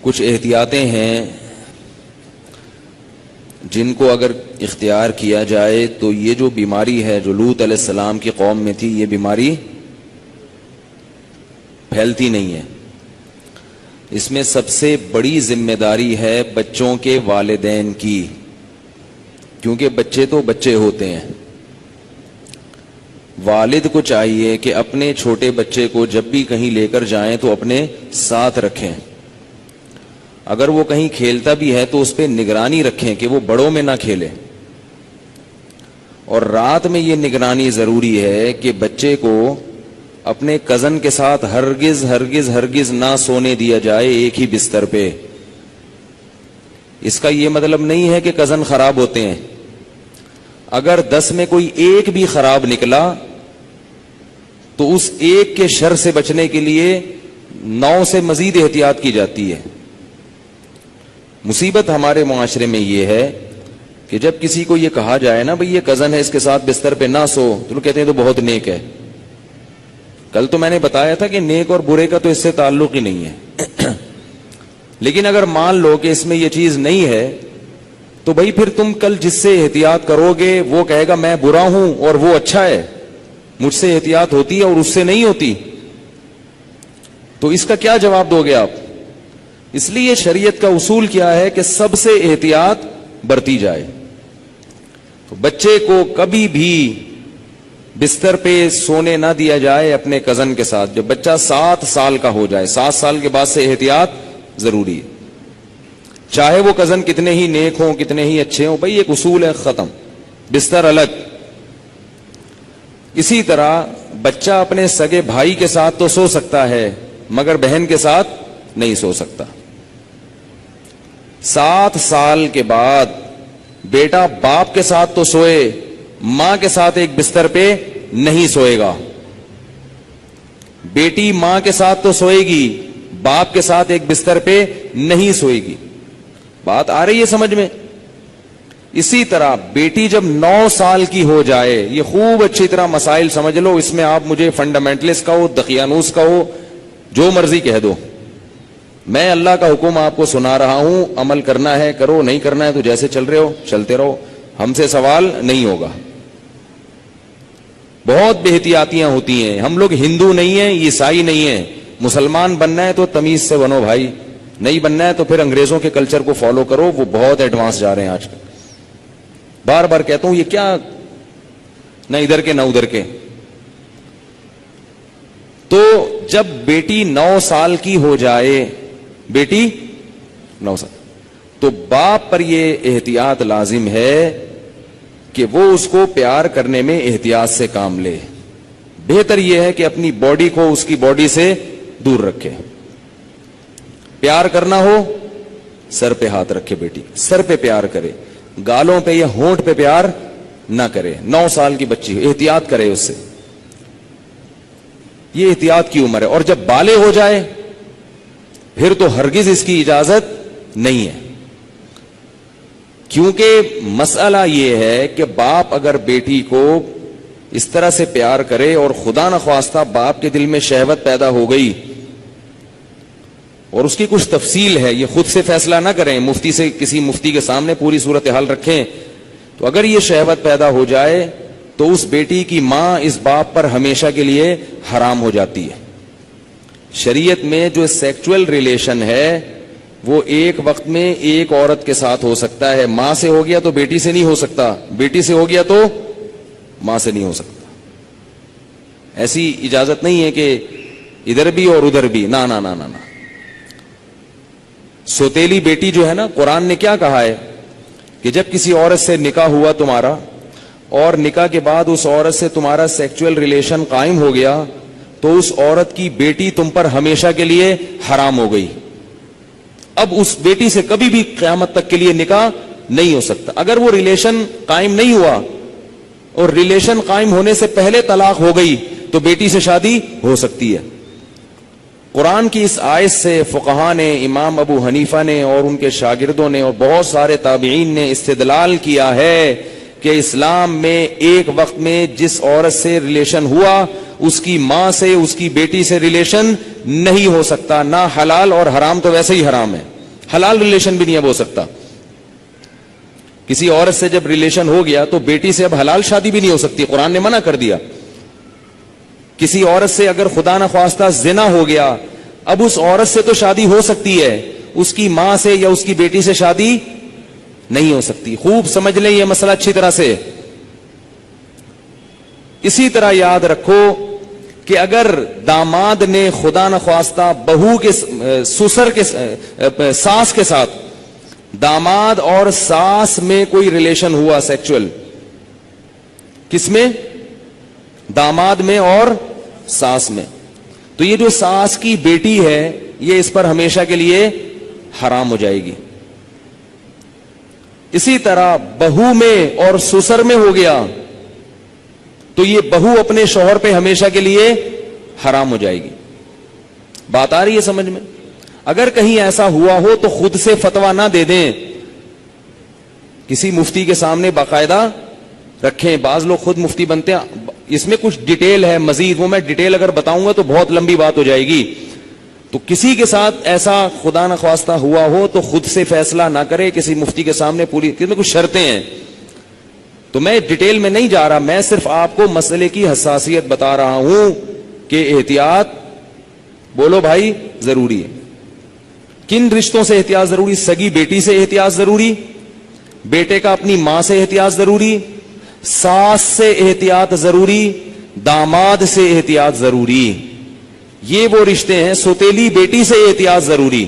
کچھ احتیاطیں ہیں جن کو اگر اختیار کیا جائے تو یہ جو بیماری ہے جو لوط علیہ السلام کی قوم میں تھی، یہ بیماری پھیلتی نہیں ہے۔ اس میں سب سے بڑی ذمہ داری ہے بچوں کے والدین کی، کیونکہ بچے تو بچے ہوتے ہیں۔ والد کو چاہیے کہ اپنے چھوٹے بچے کو جب بھی کہیں لے کر جائیں تو اپنے ساتھ رکھیں، اگر وہ کہیں کھیلتا بھی ہے تو اس پہ نگرانی رکھیں کہ وہ بڑوں میں نہ کھیلے۔ اور رات میں یہ نگرانی ضروری ہے کہ بچے کو اپنے کزن کے ساتھ ہرگز ہرگز ہرگز نہ سونے دیا جائے ایک ہی بستر پہ۔ اس کا یہ مطلب نہیں ہے کہ کزن خراب ہوتے ہیں، اگر 10 میں کوئی ایک بھی خراب نکلا تو اس ایک کے شر سے بچنے کے لیے 9 سے مزید احتیاط کی جاتی ہے۔ مصیبت ہمارے معاشرے میں یہ ہے کہ جب کسی کو یہ کہا جائے نا بھئی یہ کزن ہے اس کے ساتھ بستر پہ نہ سو، تو لوگ کہتے ہیں تو بہت نیک ہے۔ کل تو میں نے بتایا تھا کہ نیک اور برے کا تو اس سے تعلق ہی نہیں ہے لیکن اگر مان لو کہ اس میں یہ چیز نہیں ہے تو بھائی پھر تم کل جس سے احتیاط کرو گے وہ کہے گا میں برا ہوں اور وہ اچھا ہے، مجھ سے احتیاط ہوتی ہے اور اس سے نہیں ہوتی، تو اس کا کیا جواب دو گے آپ؟ اس لیے شریعت کا اصول کیا ہے کہ سب سے احتیاط برتی جائے۔ تو بچے کو کبھی بھی بستر پہ سونے نہ دیا جائے اپنے کزن کے ساتھ جب بچہ 7 سال کا ہو جائے۔ 7 سال کے بعد سے احتیاط ضروری ہے، چاہے وہ کزن کتنے ہی نیک ہوں کتنے ہی اچھے ہوں، بھائی ایک اصول ہے، ختم، بستر الگ۔ اسی طرح بچہ اپنے سگے بھائی کے ساتھ تو سو سکتا ہے مگر بہن کے ساتھ نہیں سو سکتا۔ 7 سال کے بعد بیٹا باپ کے ساتھ تو سوئے، ماں کے ساتھ ایک بستر پہ نہیں سوئے گا۔ بیٹی ماں کے ساتھ تو سوئے گی، باپ کے ساتھ ایک بستر پہ نہیں سوئے گی۔ بات آ رہی ہے سمجھ میں؟ اسی طرح بیٹی جب 9 سال کی ہو جائے، یہ خوب اچھی طرح مسائل سمجھ لو، اس میں آپ مجھے فنڈامنٹلسٹ کہو، دقیانوس کہو، جو مرضی کہہ دو، میں اللہ کا حکم آپ کو سنا رہا ہوں، عمل کرنا ہے کرو، نہیں کرنا ہے تو جیسے چل رہے ہو چلتے رہو، ہم سے سوال نہیں ہوگا۔ بہت بے احتیاطیاں ہوتی ہیں، ہم لوگ ہندو نہیں ہیں، عیسائی نہیں ہیں، مسلمان بننا ہے تو تمیز سے بنو بھائی، نہیں بننا ہے تو پھر انگریزوں کے کلچر کو فالو کرو، وہ بہت ایڈوانس جا رہے ہیں آج کل۔ بار بار کہتا ہوں یہ کیا، نہ ادھر کے نہ ادھر کے۔ تو جب بیٹی 9 سال کی ہو جائے، بیٹی 9 سال، تو باپ پر یہ احتیاط لازم ہے کہ وہ اس کو پیار کرنے میں احتیاط سے کام لے۔ بہتر یہ ہے کہ اپنی باڈی کو اس کی باڈی سے دور رکھے۔ پیار کرنا ہو سر پہ ہاتھ رکھے، بیٹی سر پہ پیار کرے، گالوں پہ یا ہونٹ پہ پیار نہ کرے۔ 9 سال کی بچی احتیاط کرے اس سے، یہ احتیاط کی عمر ہے۔ اور جب بالغ ہو جائے پھر تو ہرگز اس کی اجازت نہیں ہے، کیونکہ مسئلہ یہ ہے کہ باپ اگر بیٹی کو اس طرح سے پیار کرے اور خدا نخواستہ باپ کے دل میں شہوت پیدا ہو گئی، اور اس کی کچھ تفصیل ہے، یہ خود سے فیصلہ نہ کریں، مفتی سے، کسی مفتی کے سامنے پوری صورتحال رکھیں، تو اگر یہ شہوت پیدا ہو جائے تو اس بیٹی کی ماں اس باپ پر ہمیشہ کے لیے حرام ہو جاتی ہے۔ شریعت میں جو سیکچول ریلیشن ہے وہ ایک وقت میں ایک عورت کے ساتھ ہو سکتا ہے، ماں سے ہو گیا تو بیٹی سے نہیں ہو سکتا، بیٹی سے ہو گیا تو ماں سے نہیں ہو سکتا۔ ایسی اجازت نہیں ہے کہ ادھر بھی اور ادھر بھی، نہ نہ نہ نہ۔ سوتیلی بیٹی جو ہے نا، قرآن نے کیا کہا ہے کہ جب کسی عورت سے نکاح ہوا تمہارا اور نکاح کے بعد اس عورت سے تمہارا سیکچول ریلیشن قائم ہو گیا تو اس عورت کی بیٹی تم پر ہمیشہ کے لیے حرام ہو گئی۔ اب اس بیٹی سے کبھی بھی قیامت تک کے لیے نکاح نہیں ہو سکتا۔ اگر وہ ریلیشن قائم نہیں ہوا اور ریلیشن قائم ہونے سے پہلے طلاق ہو گئی تو بیٹی سے شادی ہو سکتی ہے۔ قرآن کی اس آیت سے فقہاء نے، امام ابو حنیفہ نے اور ان کے شاگردوں نے اور بہت سارے تابعین نے استدلال کیا ہے کہ اسلام میں ایک وقت میں جس عورت سے ریلیشن ہوا اس کی ماں سے، اس کی بیٹی سے ریلیشن نہیں ہو سکتا، نہ حلال اور حرام تو ویسے ہی حرام ہے۔ حلال ریلیشن بھی نہیں اب ہو سکتا. کسی عورت سے جب ریلیشن ہو گیا تو بیٹی سے اب حلال شادی بھی نہیں ہو سکتی, قرآن نے منع کر دیا. کسی عورت سے اگر خدا نخواستہ زنا ہو گیا, اب اس عورت سے تو شادی ہو سکتی ہے, اس کی ماں سے یا اس کی بیٹی سے شادی نہیں ہو سکتی. خوب سمجھ لیں یہ مسئلہ اچھی طرح سے. اسی طرح یاد رکھو کہ اگر داماد نے خدا نخواستہ بہو کے سسر کے ساس کے ساتھ, داماد اور ساس میں کوئی ریلیشن ہوا سیکچول, کس میں؟ داماد میں اور ساس میں, تو یہ جو ساس کی بیٹی ہے یہ اس پر ہمیشہ کے لیے حرام ہو جائے گی. اسی طرح بہو میں اور سسر میں ہو گیا تو یہ بہو اپنے شوہر پہ ہمیشہ کے لیے حرام ہو جائے گی. بات آ رہی ہے سمجھ میں؟ اگر کہیں ایسا ہوا ہو تو خود سے فتویٰ نہ دے دیں, کسی مفتی کے سامنے باقاعدہ رکھیں. بعض لوگ خود مفتی بنتے ہیں, اس میں کچھ ڈیٹیل ہے مزید, وہ میں ڈیٹیل اگر بتاؤں گا تو بہت لمبی بات ہو جائے گی. تو کسی کے ساتھ ایسا خدا نخواستہ ہوا ہو تو خود سے فیصلہ نہ کرے, کسی مفتی کے سامنے پوری, کتنے کچھ شرطیں ہیں. تو میں ڈیٹیل میں نہیں جا رہا, میں صرف آپ کو مسئلے کی حساسیت بتا رہا ہوں کہ احتیاط, بولو بھائی, ضروری ہے. کن رشتوں سے احتیاط ضروری؟ سگی بیٹی سے احتیاط ضروری, بیٹے کا اپنی ماں سے احتیاط ضروری, ساس سے احتیاط ضروری, داماد سے احتیاط ضروری. یہ وہ رشتے ہیں. سوتیلی بیٹی سے احتیاط ضروری.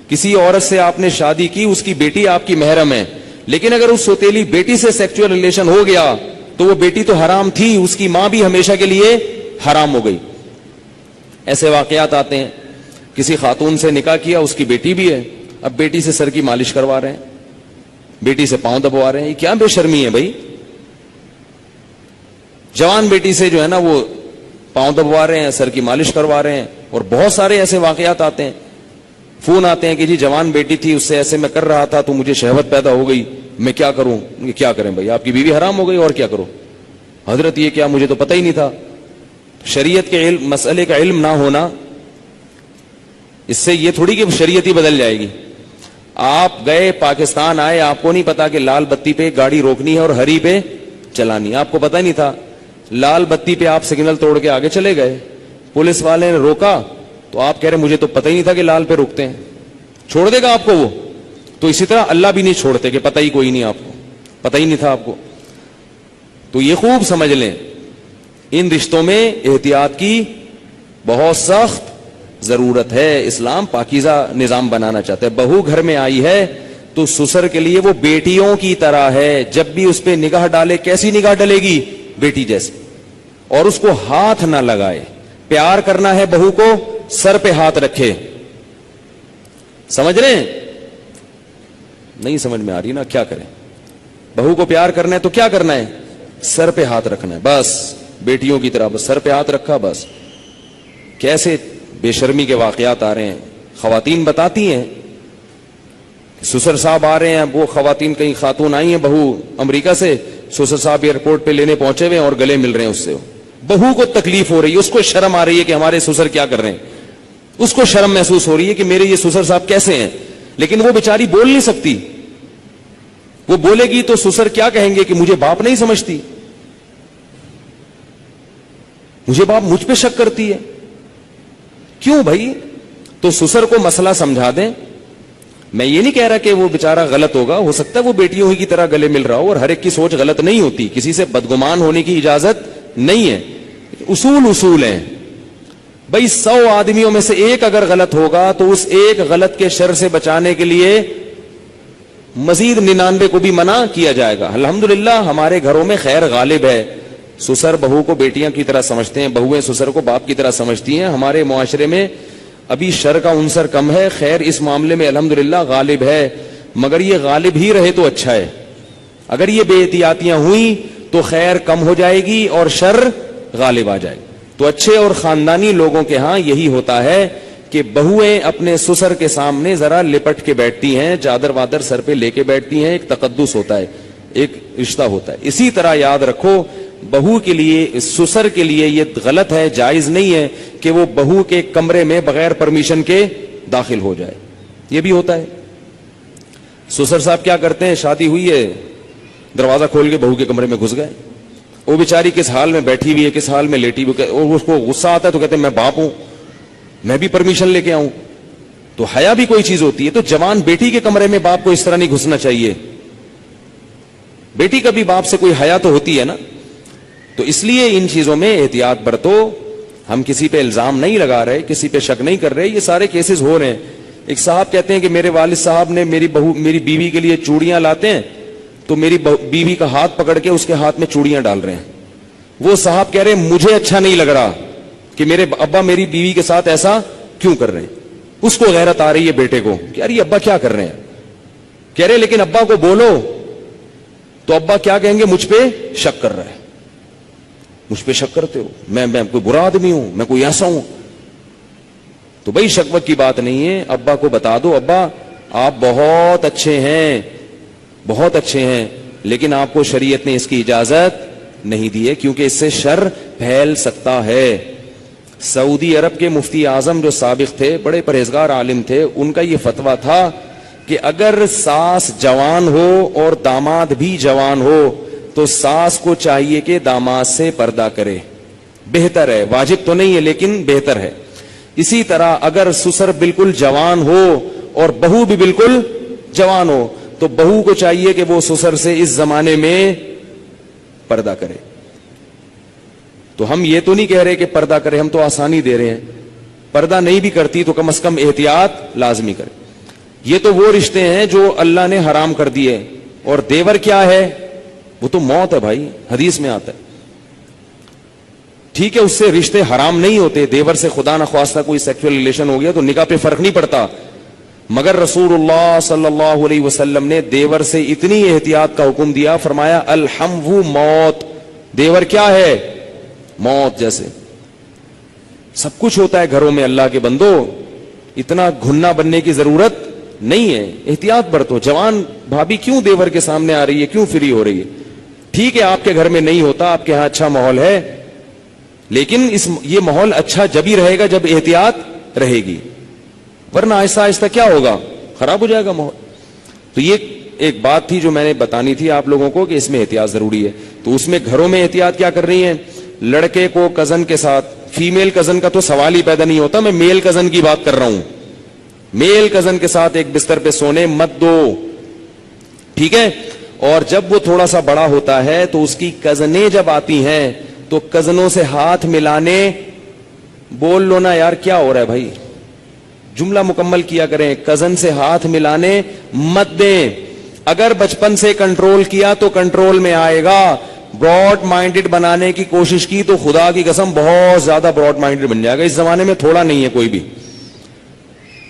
کسی عورت سے آپ نے شادی کی, اس کی بیٹی آپ کی محرم ہے, لیکن اگر اس سوتیلی بیٹی سے سیکچوئل ریلیشن ہو گیا تو وہ بیٹی تو حرام تھی, اس کی ماں بھی ہمیشہ کے لیے حرام ہو گئی. ایسے واقعات آتے ہیں. کسی خاتون سے نکاح کیا, اس کی بیٹی بھی ہے, اب بیٹی سے سر کی مالش کروا رہے ہیں, بیٹی سے پاؤں دبوا رہے ہیں. یہ کیا بے شرمی ہے بھائی؟ جوان بیٹی سے جو ہے نا وہ پاؤں دبوا رہے ہیں, سر کی مالش کروا رہے ہیں. اور بہت سارے ایسے واقعات آتے ہیں, فون آتے ہیں کہ جی جوان بیٹی تھی, اس سے ایسے میں کر رہا تھا تو مجھے شہوت پیدا ہو گئی, میں کیا کروں؟ کیا کریں بھائی, آپ کی بیوی حرام ہو گئی, اور کیا کرو حضرت؟ یہ کیا, مجھے تو پتہ ہی نہیں تھا. شریعت کے علم, مسئلے کا علم نہ ہونا, اس سے یہ تھوڑی کہ شریعت ہی بدل جائے گی. آپ گئے پاکستان آئے, آپ کو نہیں پتا کہ لال بتی پہ گاڑی روکنی ہے اور ہری پہ چلانی, آپ کو پتا نہیں تھا. لال بتی پہ آپ سگنل توڑ کے آگے چلے گئے, پولیس والے نے روکا تو آپ کہہ رہے مجھے تو پتہ ہی نہیں تھا کہ لال پہ روکتے ہیں. چھوڑ دے گا آپ کو وہ؟ تو اسی طرح اللہ بھی نہیں چھوڑتے کہ پتہ ہی کوئی نہیں, آپ کو پتہ ہی نہیں تھا آپ کو. تو یہ خوب سمجھ لیں, ان رشتوں میں احتیاط کی بہت سخت ضرورت ہے. اسلام پاکیزہ نظام بنانا چاہتا ہے. بہو گھر میں آئی ہے تو سسر کے لیے وہ بیٹیوں کی طرح ہے. جب بھی اس پہ نگاہ ڈالے, کیسی نگاہ ڈلے گی؟ بیٹی جیسے. اور اس کو ہاتھ نہ لگائے. پیار کرنا ہے بہو کو, سر پہ ہاتھ رکھے. سمجھ رہے ہیں؟ نہیں سمجھ میں آ رہی نا, کیا کریں؟ بہو کو پیار کرنا ہے تو کیا کرنا ہے؟ سر پہ ہاتھ رکھنا ہے بس, بیٹیوں کی طرح بس سر پہ ہاتھ رکھا بس. کیسے بے شرمی کے واقعات آ رہے ہیں. خواتین بتاتی ہیں, سسر صاحب آ رہے ہیں, وہ خواتین, کئی خاتون آئی ہیں بہو امریکہ سے, سسر صاحب ایئرپورٹ پہ لینے پہنچے ہوئے اور گلے مل رہے ہیں اس سے. بہو کو تکلیف ہو رہی ہے, اس کو شرم آ رہی ہے کہ ہمارے سسر کیا کر رہے ہیں, اس کو شرم محسوس ہو رہی ہے کہ میرے یہ سسر صاحب کیسے ہیں. لیکن وہ بیچاری بول نہیں سکتی. وہ بولے گی تو سسر کیا کہیں گے کہ مجھے باپ نہیں سمجھتی, مجھے باپ مجھ پہ شک کرتی ہے. کیوں بھائی؟ تو سسر کو مسئلہ سمجھا دیں. میں یہ نہیں کہہ رہا کہ وہ بیچارہ غلط ہوگا, ہو سکتا ہے وہ بیٹیوں ہی کی طرح گلے مل رہا ہو, اور ہر ایک کی سوچ غلط نہیں ہوتی, کسی سے بدگمان ہونے کی اجازت نہیں ہے. اصول ہیں بھائی. 100 آدمیوں میں سے ایک اگر غلط ہوگا تو اس ایک غلط کے شر سے بچانے کے لیے مزید 99 کو بھی منع کیا جائے گا. الحمدللہ ہمارے گھروں میں خیر غالب ہے. سسر بہو کو بیٹیاں کی طرح سمجھتے ہیں, بہویں سسر کو باپ کی طرح سمجھتی ہیں. ہمارے معاشرے میں ابھی شر کا عنصر کم ہے, خیر اس معاملے میں الحمدللہ غالب ہے, مگر یہ غالب ہی رہے تو اچھا ہے. اگر یہ بے احتیاطیاں ہوئیں تو خیر کم ہو جائے گی اور شر غالب آ جائے گی. تو اچھے اور خاندانی لوگوں کے ہاں یہی ہوتا ہے کہ بہویں اپنے سسر کے سامنے ذرا لپٹ کے بیٹھتی ہیں, چادر وادر سر پہ لے کے بیٹھتی ہیں. ایک تقدس ہوتا ہے, ایک رشتہ ہوتا ہے. اسی طرح یاد رکھو, بہو کے لیے, سسر کے لیے یہ غلط ہے, جائز نہیں ہے کہ وہ بہو کے کمرے میں بغیر پرمیشن کے داخل ہو جائے. یہ بھی ہوتا ہے. سسر صاحب کیا کرتے ہیں, شادی ہوئی ہے, دروازہ کھول کے بہو کے کمرے میں گھس گئے, وہ بیچاری کس حال میں بیٹھی ہوئی ہے, کس حال میں لیٹی ہوئی, اور اس کو غصہ آتا ہے تو کہتے ہیں میں باپ ہوں, میں بھی پرمیشن لے کے آؤں. تو حیا بھی کوئی چیز ہوتی ہے. تو جوان بیٹی کے کمرے میں باپ کو اس طرح نہیں گھسنا چاہیے. بیٹی کا بھی باپ سے کوئی حیا تو ہوتی ہے نا. تو اس لیے ان چیزوں میں احتیاط برتو. ہم کسی پہ الزام نہیں لگا رہے, کسی پہ شک نہیں کر رہے, یہ سارے کیسز ہو رہے ہیں. ایک صاحب کہتے ہیں کہ میرے والد صاحب نے میری بیوی کے لیے چوڑیاں لاتے ہیں, تو میری بیوی کا ہاتھ پکڑ کے اس کے ہاتھ میں چوڑیاں ڈال رہے ہیں. وہ صاحب کہہ رہے ہیں مجھے اچھا نہیں لگ رہا کہ میرے ابا میری بیوی کے ساتھ ایسا کیوں کر رہے ہیں. اس کو غیرت آ رہی ہے بیٹے کو کہ یار یہ ابا کیا کر رہے ہیں. کہہ رہے لیکن ابا کو بولو تو ابا کیا کہیں گے, مجھ پہ شک کر رہا ہے, مجھ پہ شک کرتے ہو, میں کوئی برا آدمی ہوں, میں کوئی ایسا ہوں. تو بھائی شک وک کی بات نہیں ہے. ابا کو بتا دو ابا آپ بہت اچھے ہیں, بہت اچھے ہیں, لیکن آپ کو شریعت نے اس کی اجازت نہیں دی ہے کیونکہ اس سے شر پھیل سکتا ہے. سعودی عرب کے مفتی اعظم جو سابق تھے, بڑے پرہیزگار عالم تھے, ان کا یہ فتویٰ تھا کہ اگر ساس جوان ہو اور داماد بھی جوان ہو تو ساس کو چاہیے کہ داماد سے پردہ کرے, بہتر ہے, واجب تو نہیں ہے لیکن بہتر ہے. اسی طرح اگر سسر بالکل جوان ہو اور بہو بھی بالکل جوان ہو تو بہو کو چاہیے کہ وہ سسر سے اس زمانے میں پردہ کرے. تو ہم یہ تو نہیں کہہ رہے کہ پردہ کرے, ہم تو آسانی دے رہے ہیں. پردہ نہیں بھی کرتی تو کم از کم احتیاط لازمی کرے. یہ تو وہ رشتے ہیں جو اللہ نے حرام کر دیے. اور دیور کیا ہے, وہ تو موت ہے بھائی, حدیث میں آتا ہے. ٹھیک ہے اس سے رشتے حرام نہیں ہوتے, دیور سے خدا نخواستہ کوئی سیکسول ریلیشن ہو گیا تو نکاح پہ فرق نہیں پڑتا, مگر رسول اللہ صلی اللہ علیہ وسلم نے دیور سے اتنی احتیاط کا حکم دیا, فرمایا الحمو موت, دیور کیا ہے, موت جیسے. سب کچھ ہوتا ہے گھروں میں اللہ کے بندو, اتنا گھننا بننے کی ضرورت نہیں ہے, احتیاط برتو. جوان بھابھی کیوں دیور کے سامنے آ رہی ہے, کیوں فری ہو رہی ہے؟ ٹھیک ہے آپ کے گھر میں نہیں ہوتا, آپ کے ہاں اچھا ماحول ہے, لیکن یہ ماحول اچھا جب ہی رہے گا جب احتیاط رہے گی, ورنہ آہستہ آہستہ کیا ہوگا, خراب ہو جائے گا ماحول. تو یہ ایک بات تھی جو میں نے بتانی تھی آپ لوگوں کو کہ اس میں احتیاط ضروری ہے. تو اس میں گھروں میں احتیاط کیا کر رہی ہیں, لڑکے کو کزن کے ساتھ, فیمیل کزن کا تو سوال ہی پیدا نہیں ہوتا, میں میل کزن کی بات کر رہا ہوں, میل کزن کے ساتھ ایک بستر پہ سونے مت دو, ٹھیک ہے. اور جب وہ تھوڑا سا بڑا ہوتا ہے تو اس کی کزنیں جب آتی ہیں تو کزنوں سے ہاتھ ملانے, بول لو نا یار کیا ہو رہا ہے بھائی, جملہ مکمل کیا کریں, کزن سے ہاتھ ملانے مت دیں. اگر بچپن سے کنٹرول کیا تو کنٹرول میں آئے گا. براڈ مائنڈڈ بنانے کی کوشش کی تو خدا کی قسم بہت زیادہ براڈ مائنڈڈ بن جائے گا. اس زمانے میں تھوڑا نہیں ہے کوئی بھی,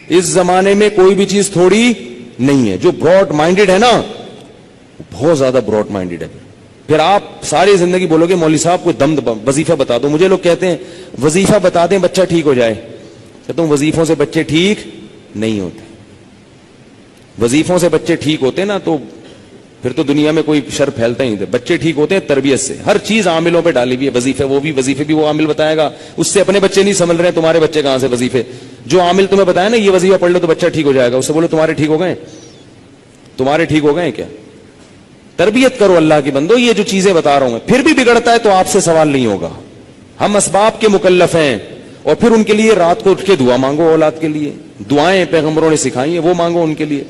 اس زمانے میں کوئی بھی چیز تھوڑی نہیں ہے. جو براڈ مائنڈڈ ہے نا بہت زیادہ براڈ مائنڈڈ ہے. پھر آپ ساری زندگی بولو گے مولوی صاحب کوئی دم وظیفہ بتا دو. مجھے لوگ کہتے ہیں وظیفہ بتا دیں بچہ ٹھیک ہو جائے. کہتا ہوں وظیفوں سے بچے ٹھیک نہیں ہوتے. وظیفوں سے بچے ٹھیک ہوتے نا تو پھر تو دنیا میں کوئی شر پھیلتا ہی نہیں. بچے ٹھیک ہوتے ہیں تربیت سے. ہر چیز عاملوں پہ ڈالی ہوئی ہے, وظیفے وظیفے بھی وہ عامل بتائے گا, اس سے اپنے بچے نہیں سنبھل رہے, تمہارے بچے کہاں سے وظیفے. جو عامل تمہیں بتایا نا یہ وظیفہ پڑھ لو تو بچہ ٹھیک ہو جائے گا, اس سے بولو تمہارے ٹھیک ہو گئے, تمہارے ٹھیک ہو گئے کیا. تربیت کرو اللہ کی بندو. یہ جو چیزیں بتا رہا ہوں میں, پھر بھی بگڑتا ہے تو آپ سے سوال نہیں ہوگا. ہم اسباب کے مکلف ہیں, اور پھر ان کے لیے رات کو اٹھ کے دعا مانگو, اولاد کے لیے دعائیں پیغمبروں نے سکھائی ہیں وہ مانگو ان کے لیے.